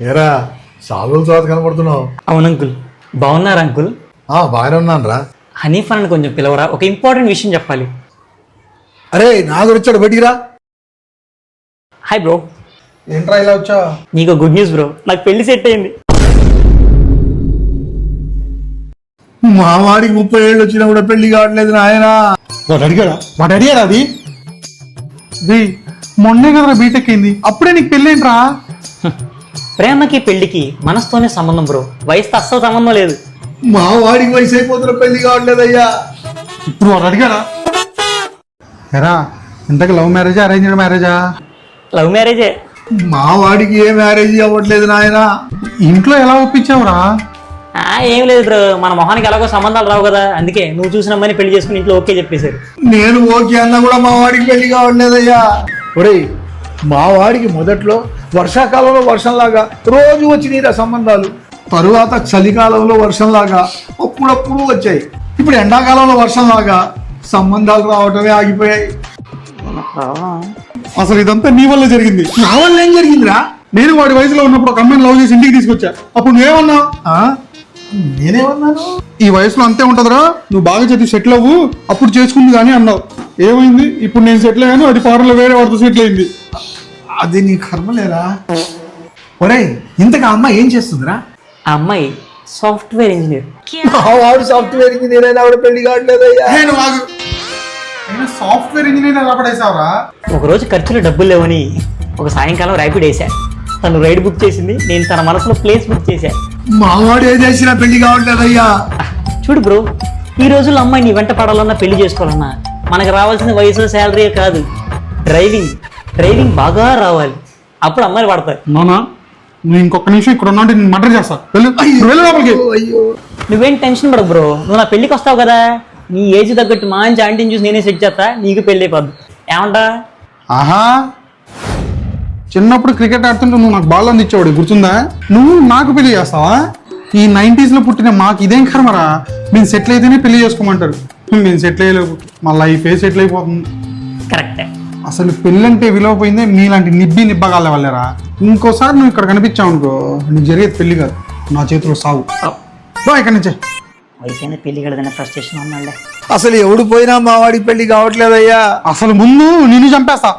ఏరా చాలా రోజుల తర్వాత కనపడుతున్నావు. అవును అంకుల్. బాగున్నారా అంకుల్? బాగానే ఉన్నాను రా. హనీఫ్ అని కొంచెం పిలవరా, ఒక ఇంపార్టెంట్ విషయం చెప్పాలి. అరే నా గురించాడు బయటికి రా. Hi bro. ఏంట్రా ఇలా వచ్చా? నీకు గుడ్ న్యూస్ బ్రో, నాకు పెళ్లి సెట్ అయింది. మా వాడికి 30 ఏళ్ళు వచ్చినా కూడా పెళ్లి కావట్లేదు నాయన. వాడు అడిగాడా అది? మొన్నే కదా బీటెక్ అయింది, అప్పుడే నీకు పెళ్ళేంట్రా? ప్రేమకి పెళ్లికి మనసుతోనే సంబంధం బ్రో, వయసుతో అస్సలు సంబంధం లేదు. మా వాడికి వయసు అయిపోతున్న పెళ్లి కావట్లేదు అయ్యా. ఇప్పుడు వాడు అడిగాడా? ఎరా ఇంతకు లవ్ మ్యారేజా అరేంజ్డ్ మ్యారేజా? లవ్ మ్యారేజే. మా వాడికి ఏ మ్యారేజ్ అవ్వట్లేదు నాయన. ఇంట్లో ఎలా ఒప్పించావురా? ఏం లేదు బ్రో, మన మొహానికి ఎలాగో సంబంధాలు రావు కదా, అందుకే నువ్వు చూసిన అమ్మాయిని పెళ్లి చేసుకుని ఇంట్లో ఓకే చెప్పేశారు. నేను ఓకే అన్నా కూడా మా వాడికి పెళ్లి కావట్లేదయ్యా. ఒరేయ్ మా వాడికి మొదట్లో వర్షాకాలంలో వర్షంలాగా రోజు వచ్చి నీరా సంబంధాలు, తరువాత చలికాలంలో వర్షంలాగా అప్పుడప్పుడు వచ్చాయి. ఇప్పుడు ఎండాకాలంలో వర్షంలాగా సంబంధాలు రావటమే ఆగిపోయాయి. అసలు ఇదంతా నీ వల్ల జరిగింది. నా వల్ల ఏం జరిగిందిరా? నేను వాడి వయసులో ఉన్నప్పుడు ఒక అమ్మాయిని లవ్ చేసి ఇంటికి తీసుకొచ్చా. అప్పుడు నువ్వేమన్నా? నేనేమన్నాను? ఈ వయసులో అంతే ఉంటదిరా, నువ్వు బాగా చదివి సెటిల్ అవ్వు, అప్పుడు చేసుకుంది కానీ అన్నావు. ఏమైంది? ఇప్పుడు నేను సెటిల్ అయ్యాను, అది ఫారెన్ లో వేరే వాడితో సెటిల్ అయింది. అది నీ కర్మలేరా. ఒరేయ్ ఇంతకు ఆ అమ్మాయి ఏం చేస్తుందిరా? ఆ అమ్మాయి సాఫ్ట్వేర్ ఇంజనీర్. వాడు సాఫ్ట్వేర్ ఇంజనీర్ అయినా కూడా పెళ్లి కావట్లేదయ్యా. సాఫ్ట్వేర్ ఇంజనీర్ ఎలా పడేసావరా? ఒకరోజు ఖర్చులు డబ్బులు లేవని ఒక సాయంకాలం ర్యాపిడ్ వేసా. తను రైడ్ బుక్ చేసింది, నేను తన మనసులో ప్లేస్ బుక్ చేశా. మా వాడు ఏ చేసినా పెళ్లి కావట్లేదయ్యా. చూడు బ్రో, ఈ రోజుల్లో అమ్మాయి నీ వెంట పడాలన్నా పెళ్లి చేసుకోవాలన్నా మనకు రావాల్సిన వయసు శాలరీ కాదు, డ్రైవింగ్ బాగా రావాలి. అప్పుడు అమ్మాయిలు పడతాయి. నానా నువ్వు ఇంకొక నిమిషం ఇక్కడ ఉన్నా నేను మర్డర్ చేస్తా. అయ్యో నువ్వేం టెన్షన్ పడకు బ్రో, నువ్వు నా పెళ్లికి వస్తావు కదా, నీ ఏజ్ తగ్గట్టు మంచి ఆంటీని చూసి నేనే సెట్ చేస్తా, నీకు పెళ్లి అయిపోద్దు. ఏమంటా? ఆహా, చిన్నప్పుడు క్రికెట్ ఆడుతుంటే నువ్వు నాకు బాల్ అందించేవాడు, గుర్తుందా? నువ్వు నాకు పెళ్లి చేస్తావా? ఈ 90s లో పుట్టిన మాకు ఇదేం కర్మరా? మేము సెటిల్ అయితేనే పెళ్లి చేసుకోమంటారు, మేము సెటిల్ అయ్యలేవు, మా లైఫే సెటిల్ అయిపోతుంది. కరెక్టే. అసలు పెళ్ళంటే విలువ పోయిందే మీలాంటి నిబ్బగాళ్ళ వల్లేరా. ఇంకోసారి నువ్వు ఇక్కడ కనిపించావు అనుకో, నీకు జరిగేది పెళ్లి కాదు, నా చేతిలో సాగు. బా ఇక్కడి నుంచే. వయసైన పెళ్లి కడదనే ఫ్రస్ట్రేషన్ ఉన్నాళ్ళే. అసలు ఎవడు పోయినా మా వాడికి పెళ్లి కావట్లేదయ్యా. అసలు ముందు నిన్ను చంపేస్తా.